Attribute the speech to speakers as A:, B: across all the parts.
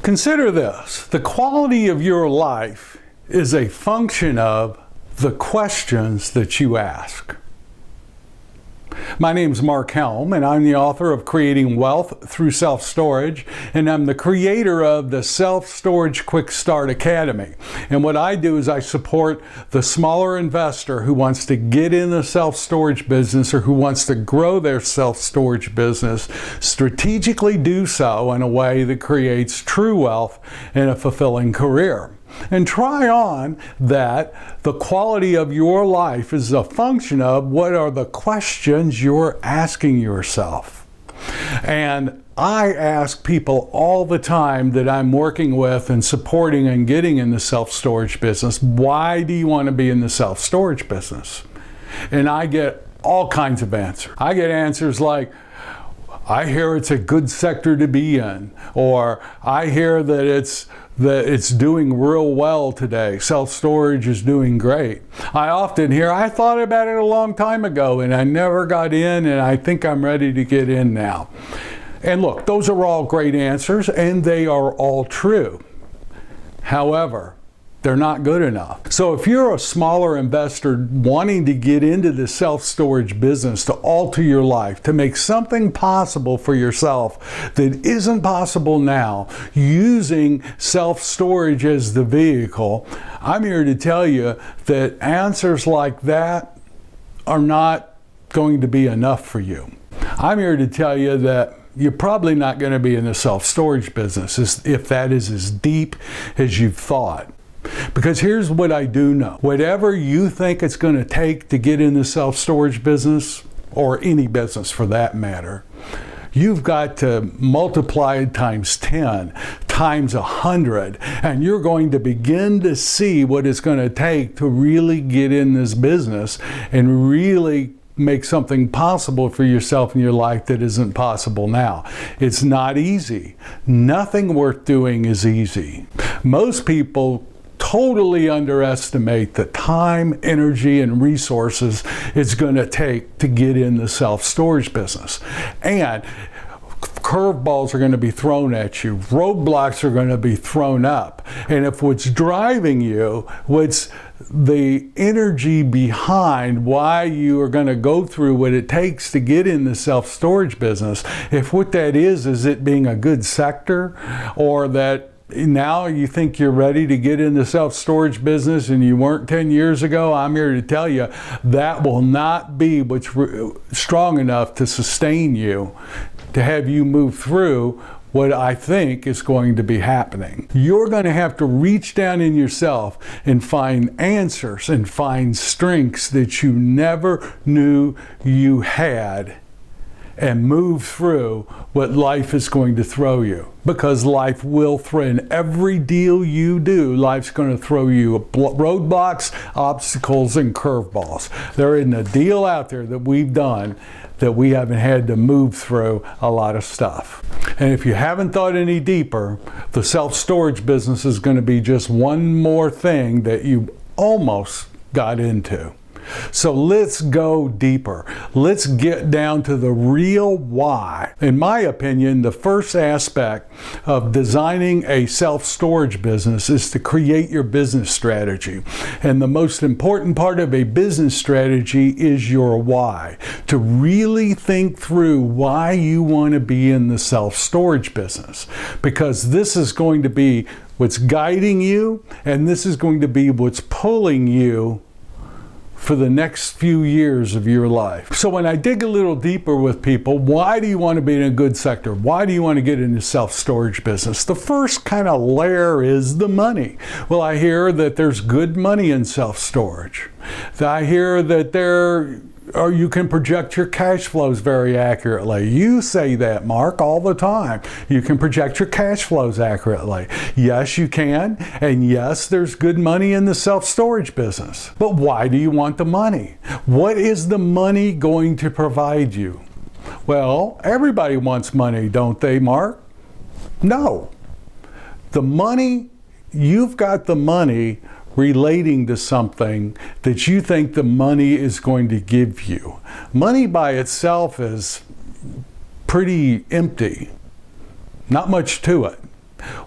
A: Consider this: the quality of your life is a function of the questions that you ask. My name is Mark Helm, and I'm the author of Creating Wealth Through Self-Storage, and I'm the creator of the Self-Storage Quick Start Academy. And what I do is I support the smaller investor who wants to get in the self-storage business or who wants to grow their self-storage business, strategically do so in a way that creates true wealth and a fulfilling career. And try on that the quality of your life is a function of what are the questions you're asking yourself. And I ask people all the time that I'm working with and supporting and getting in the self-storage business, why do you want to be in the self-storage business? And I get all kinds of answers. I get answers like, I hear it's a good sector to be in, or I hear that it's doing real well today. Self-storage is doing great. I often hear, I thought about it a long time ago and I never got in, and I think I'm ready to get in now. And look, those are all great answers and they are all true. However, they're not good enough. So if you're a smaller investor wanting to get into the self-storage business, to alter your life, to make something possible for yourself that isn't possible now, using self-storage as the vehicle, I'm here to tell you that answers like that are not going to be enough for you. I'm here to tell you that you're probably not going to be in the self-storage business if that is as deep as you've thought. Because here's what I do know. Whatever you think it's going to take to get in the self-storage business, or any business for that matter, you've got to multiply it times 10, times 100, and you're going to begin to see what it's going to take to really get in this business and really make something possible for yourself in your life that isn't possible now. It's not easy. Nothing worth doing is easy. Most people totally underestimate the time, energy, and resources it's going to take to get in the self-storage business. And curveballs are going to be thrown at you. Roadblocks are going to be thrown up. And if what's driving you, what's the energy behind why you are going to go through what it takes to get in the self-storage business, if what that is it being a good sector, or that now you think you're ready to get in the self-storage business and you weren't 10 years ago, I'm here to tell you that will not be what's strong enough to sustain you, to have you move through what I think is going to be happening. You're going to have to reach down in yourself and find answers and find strengths that you never knew you had, and move through what life is going to throw you. Because life will throw, in every deal you do, life's going to throw you roadblocks, obstacles, and curveballs. There isn't a deal out there that we've done that we haven't had to move through a lot of stuff. And if you haven't thought any deeper, the self-storage business is going to be just one more thing that you almost got into. So let's go deeper. Let's get down to the real why. In my opinion, the first aspect of designing a self-storage business is to create your business strategy. And the most important part of a business strategy is your why. To really think through why you want to be in the self-storage business. Because this is going to be what's guiding you, and this is going to be what's pulling you for the next few years of your life. So when I dig a little deeper with people, why do you want to be in a good sector? Why do you want to get into self-storage business? The first kind of layer is the money. Well, I hear that there's good money in self-storage. I hear that you can project your cash flows very accurately. You say that, Mark, all the time. You can project your cash flows accurately. Yes, you can. And yes, there's good money in the self-storage business. But why do you want the money? What is the money going to provide you? Well, everybody wants money, don't they, Mark? No. The money, you've got the money relating to something that you think the money is going to give you. Money by itself is pretty empty. Not much to it.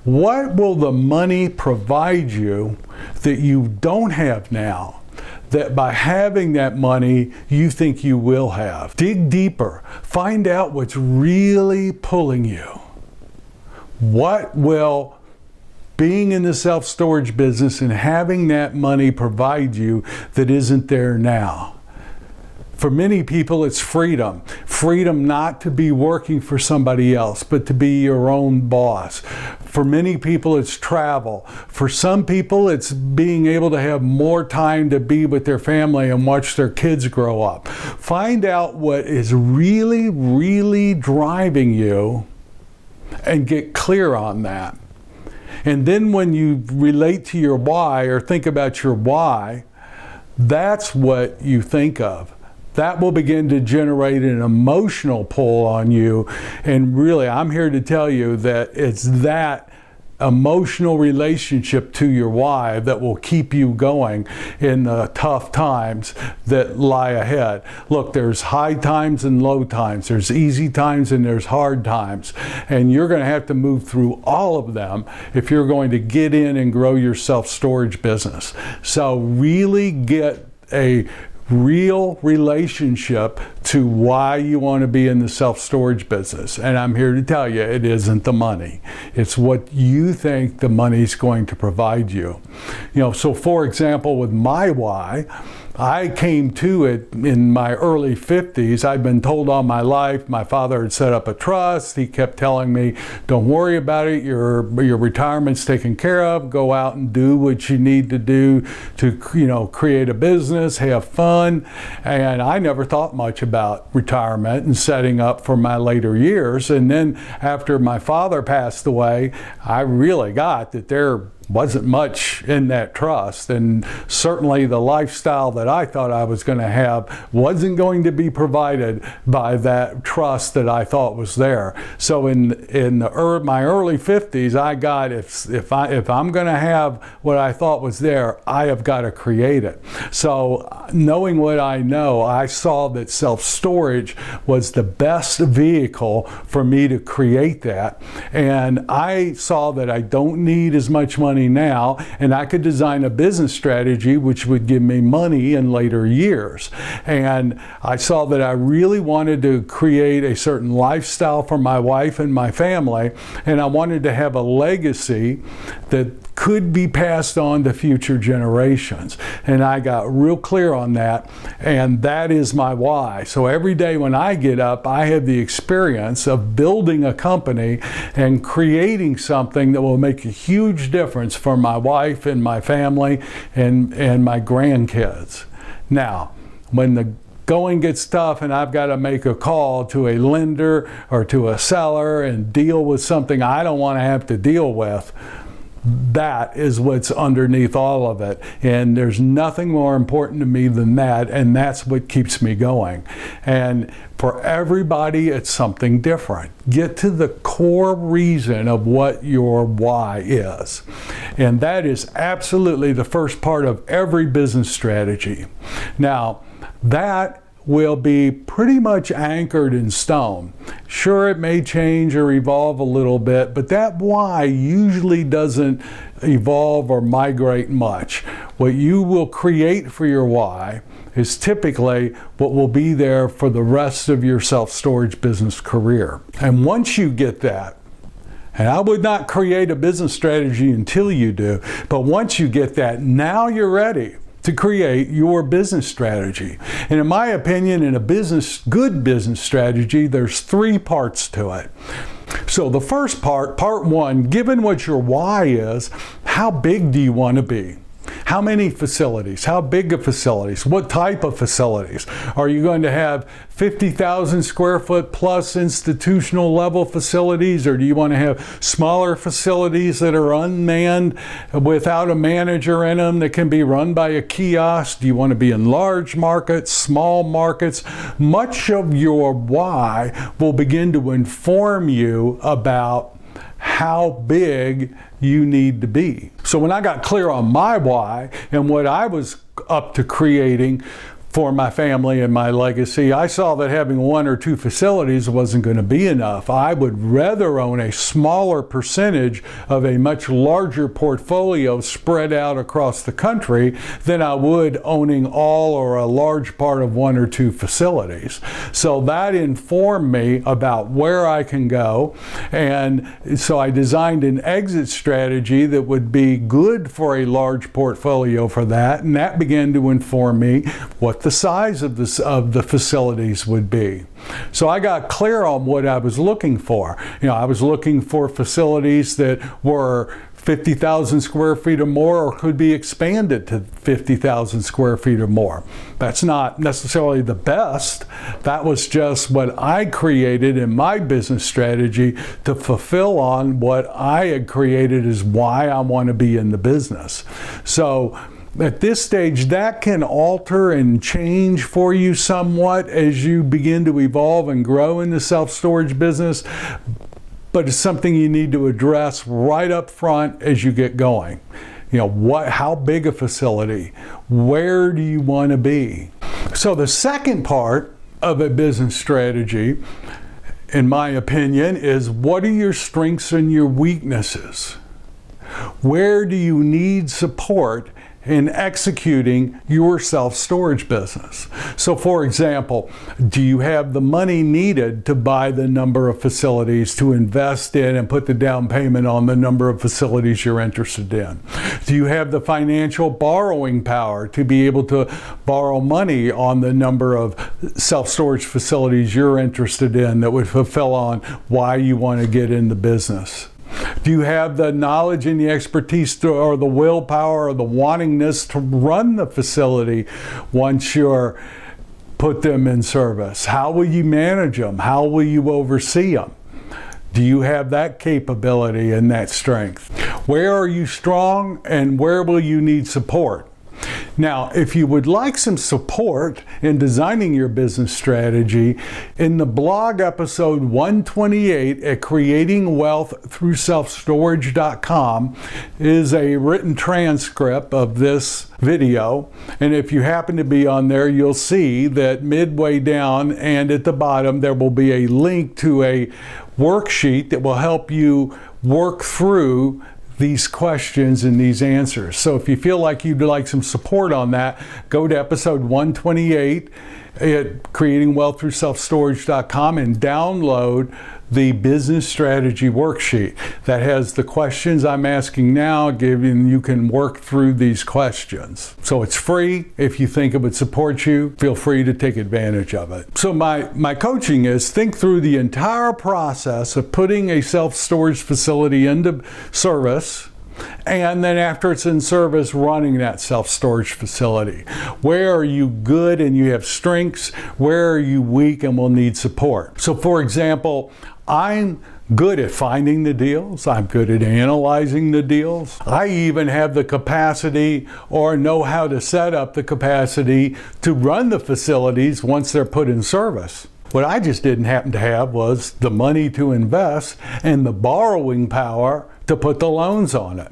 A: What will the money provide you that you don't have now, that by having that money you think you will have? Dig deeper. Find out what's really pulling you. What will being in the self-storage business and having that money provide you that isn't there now? For many people, it's freedom. Freedom not to be working for somebody else, but to be your own boss. For many people, it's travel. For some people, it's being able to have more time to be with their family and watch their kids grow up. Find out what is really, really driving you and get clear on that. And then when you relate to your why or think about your why, that's what you think of. That will begin to generate an emotional pull on you. And really, I'm here to tell you that it's that emotional relationship to your why that will keep you going in the tough times that lie ahead. Look, there's high times and low times. There's easy times and there's hard times. And you're going to have to move through all of them if you're going to get in and grow your self-storage business. So really get a real relationship to why you want to be in the self-storage business. And I'm here to tell you, it isn't the money. It's what you think the money's going to provide you. So for example, with my why, I came to it in my early 50s. I'd been told all my life, my father had set up a trust. He kept telling me, don't worry about it, your retirement's taken care of. Go out and do what you need to do to create a business, have fun. And I never thought much about retirement and setting up for my later years. And then after my father passed away, I really got that there wasn't much in that trust, and certainly the lifestyle that I thought I was going to have wasn't going to be provided by that trust that I thought was there. So in my early 50s, I got if I'm going to have what I thought was there, I have got to create it. So knowing what I know, I saw that self-storage was the best vehicle for me to create that, and I saw that I don't need as much money now, and I could design a business strategy which would give me money in later years. And I saw that I really wanted to create a certain lifestyle for my wife and my family, and I wanted to have a legacy that could be passed on to future generations. And I got real clear on that, and that is my why. So every day when I get up, I have the experience of building a company and creating something that will make a huge difference for my wife and my family and my grandkids. Now, when the going gets tough and I've got to make a call to a lender or to a seller and deal with something I don't want to have to deal with, that is what's underneath all of it. And there's nothing more important to me than that, and that's what keeps me going. And for everybody, it's something different. Get to the core reason of what your why is. And that is absolutely the first part of every business strategy. Now, that will be pretty much anchored in stone. Sure, it may change or evolve a little bit, but that why usually doesn't evolve or migrate much. What you will create for your why is typically what will be there for the rest of your self-storage business career. And once you get that, and I would not create a business strategy until you do, but once you get that, now you're ready to create your business strategy. And in my opinion, in a good business strategy, there's three parts to it. So the first part one, given what your why is, how big do you want to be? How many facilities? How big of facilities? What type of facilities? Are you going to have 50,000 square foot plus institutional level facilities, or do you want to have smaller facilities that are unmanned without a manager in them that can be run by a kiosk? Do you want to be in large markets, small markets? Much of your why will begin to inform you about how big you need to be. So when I got clear on my why and what I was up to creating, for my family and my legacy, I saw that having 1 or 2 facilities wasn't going to be enough. I would rather own a smaller percentage of a much larger portfolio spread out across the country than I would owning all or a large part of 1 or 2 facilities. So that informed me about where I can go, and so I designed an exit strategy that would be good for a large portfolio for that, and that began to inform me what the size of the facilities would be. So I got clear on what I was looking for. I was looking for facilities that were 50,000 square feet or more, or could be expanded to 50,000 square feet or more. That's not necessarily the best. That was just what I created in my business strategy to fulfill on what I had created as why I want to be in the business. So at this stage, that can alter and change for you somewhat as you begin to evolve and grow in the self-storage business, but it's something you need to address right up front as you get going. How big a facility? Where do you want to be? So the second part of a business strategy, in my opinion, is what are your strengths and your weaknesses? Where do you need support in executing your self-storage business? So for example, do you have the money needed to buy the number of facilities, to invest in and put the down payment on the number of facilities you're interested in? Do you have the financial borrowing power to be able to borrow money on the number of self-storage facilities you're interested in that would fulfill on why you want to get in the business? Do you have the knowledge and the expertise or the willpower or the wantingness to run the facility once you're put them in service? How will you manage them? How will you oversee them? Do you have that capability and that strength? Where are you strong and where will you need support? Now, if you would like some support in designing your business strategy, in the blog episode 128 at creatingwealththroughselfstorage.com is a written transcript of this video. And if you happen to be on there, you'll see that midway down and at the bottom, there will be a link to a worksheet that will help you work through these questions and these answers. So if you feel like you'd like some support on that, go to episode 128 at creatingwealththroughselfstorage.com and download the business strategy worksheet that has the questions I'm asking now, giving you can work through these questions. So it's free. If you think it would support you, feel free to take advantage of it. So my coaching is think through the entire process of putting a self-storage facility into service, and then after it's in service, running that self-storage facility. Where are you good and you have strengths? Where are you weak and will need support? So for example, I'm good at finding the deals. I'm good at analyzing the deals. I even have the capacity or know how to set up the capacity to run the facilities once they're put in service. What I just didn't happen to have was the money to invest and the borrowing power to put the loans on it.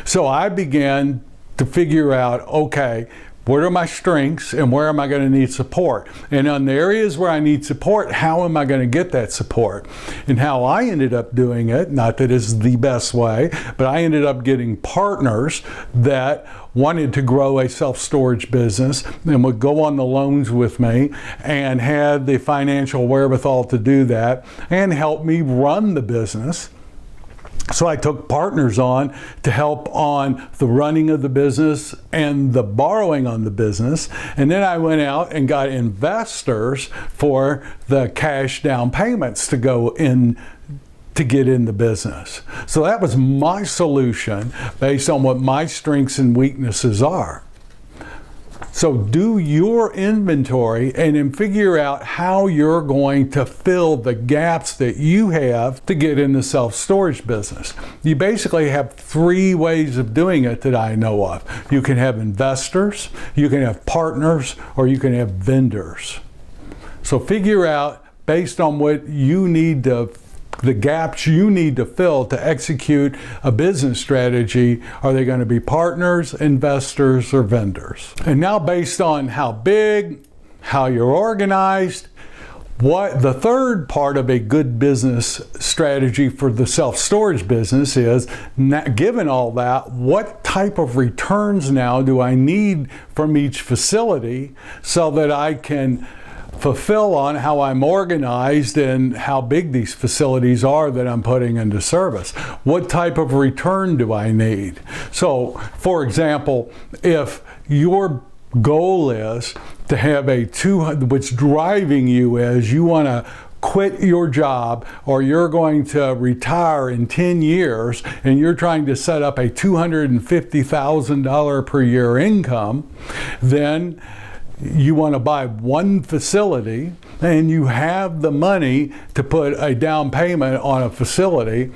A: So I began to figure out, okay, what are my strengths and where am I going to need support? And on the areas where I need support, how am I going to get that support? And how I ended up doing it, not that it's the best way, but I ended up getting partners that wanted to grow a self-storage business and would go on the loans with me and had the financial wherewithal to do that and help me run the business. So I took partners on to help on the running of the business and the borrowing on the business. And then I went out and got investors for the cash down payments to go in to get in the business. So that was my solution based on what my strengths and weaknesses are. So do your inventory and then figure out how you're going to fill the gaps that you have to get in the self-storage business. You basically have 3 ways of doing it that I know of. You can have investors, you can have partners, or you can have vendors. So figure out based on what you need to the gaps you need to fill to execute a business strategy. Are they going to be partners, investors, or vendors? And now, based on how big, how you're organized, what the third part of a good business strategy for the self-storage business is, given all that, what type of returns now do I need from each facility so that I can fulfill on how I'm organized and how big these facilities are that I'm putting into service? What type of return do I need? So, for example, if your goal is to have what's driving you is you want to quit your job, or you're going to retire in 10 years and you're trying to set up a $250,000 per year income, then you want to buy one facility and you have the money to put a down payment on a facility,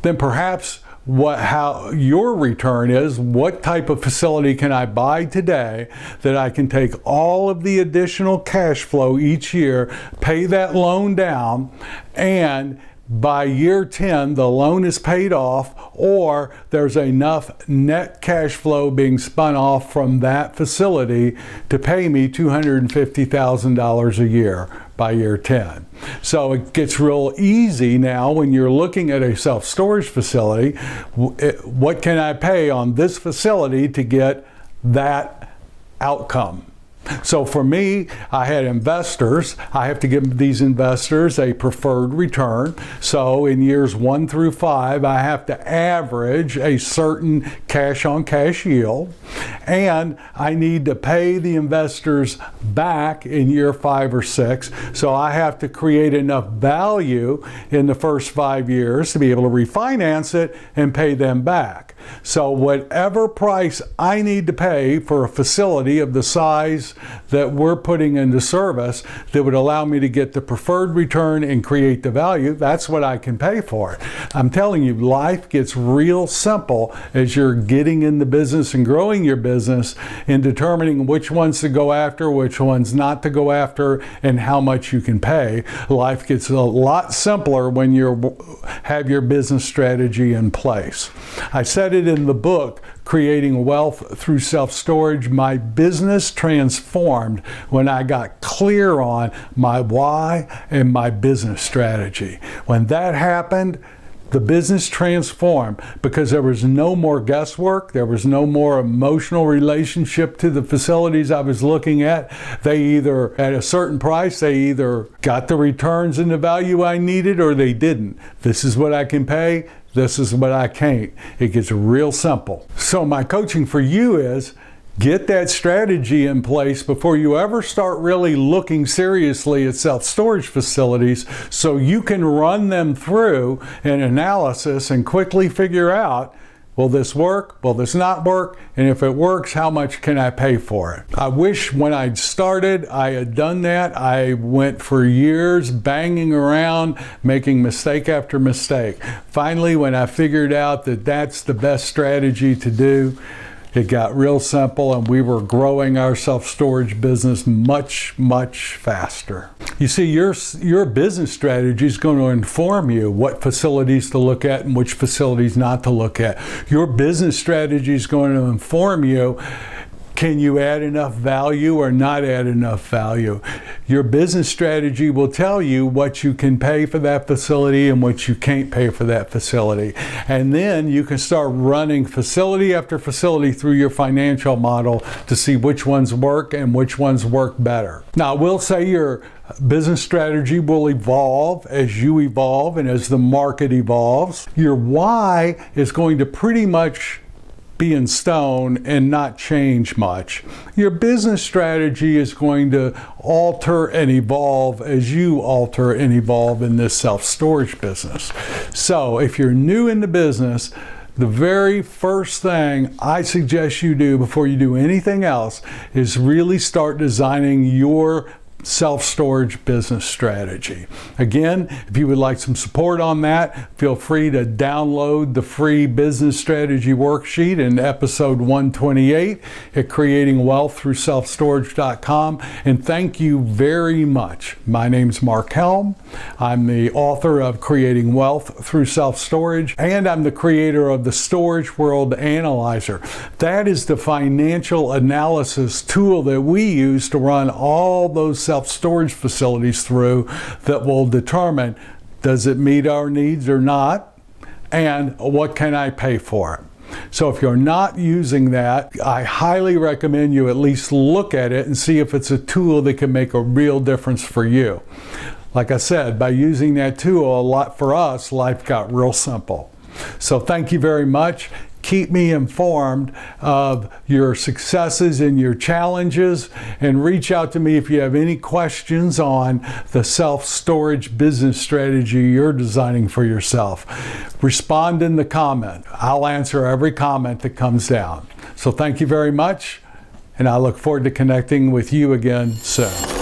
A: then perhaps how your return is, what type of facility can I buy today that I can take all of the additional cash flow each year, pay that loan down, and by year 10, the loan is paid off, or there's enough net cash flow being spun off from that facility to pay me $250,000 a year by year 10. So it gets real easy now when you're looking at a self-storage facility. What can I pay on this facility to get that outcome? So for me, I had investors. I have to give these investors a preferred return. So in years 1 through 5, I have to average a certain cash-on-cash yield. And I need to pay the investors back in year 5 or 6. So I have to create enough value in the first 5 years to be able to refinance it and pay them back. So whatever price I need to pay for a facility of the size that we're putting into service that would allow me to get the preferred return and create the value, that's what I can pay for it. I'm telling you, life gets real simple as you're getting in the business and growing your business and determining which ones to go after, which ones not to go after, and how much you can pay. Life gets a lot simpler when you have your business strategy in place. I said it in the book, Creating Wealth Through Self-Storage. My business transformed when I got clear on my why and my business strategy. When that happened, the business transformed because there was no more guesswork. There was no more emotional relationship to the facilities I was looking at. They either, at a certain price, they either got the returns and the value I needed or they didn't. This is what I can pay. This is what I can't. It gets real simple. So my coaching for you is, get that strategy in place before you ever start really looking seriously at self-storage facilities, so you can run them through an analysis and quickly figure out, will this work? Will this not work? And if it works, how much can I pay for it? I wish when I started, I had done that. I went for years banging around, making mistake after mistake. Finally, when I figured out that that's the best strategy to do, it got real simple and we were growing our self-storage business much, much faster. You see, your business strategy is going to inform you what facilities to look at and which facilities not to look at. Your business strategy is going to inform you, can you add enough value or not add enough value? Your business strategy will tell you what you can pay for that facility and what you can't pay for that facility. And then you can start running facility after facility through your financial model to see which ones work and which ones work better. Now, I will say your business strategy will evolve as you evolve and as the market evolves. Your why is going to pretty much be in stone and not change much. Your business strategy is going to alter and evolve as you alter and evolve in this self-storage business. So if you're new in the business, the very first thing I suggest you do before you do anything else is really start designing your self-storage business strategy. Again, if you would like some support on that, feel free to download the free business strategy worksheet in episode 128 at creatingwealththroughselfstorage.com. And thank you very much. My name's Mark Helm. I'm the author of Creating Wealth Through Self-Storage, and I'm the creator of the Storage World Analyzer. That is the financial analysis tool that we use to run all those self-storage facilities through that will determine, does it meet our needs or not, and what can I pay for it. So if you're not using that, I highly recommend you at least look at it and see if it's a tool that can make a real difference for you. Like I said, by using that tool, a lot for us, life got real simple. So thank you very much. Keep me informed of your successes and your challenges, and reach out to me if you have any questions on the self-storage business strategy you're designing for yourself. Respond in the comment. I'll answer every comment that comes down. So thank you very much, and I look forward to connecting with you again soon.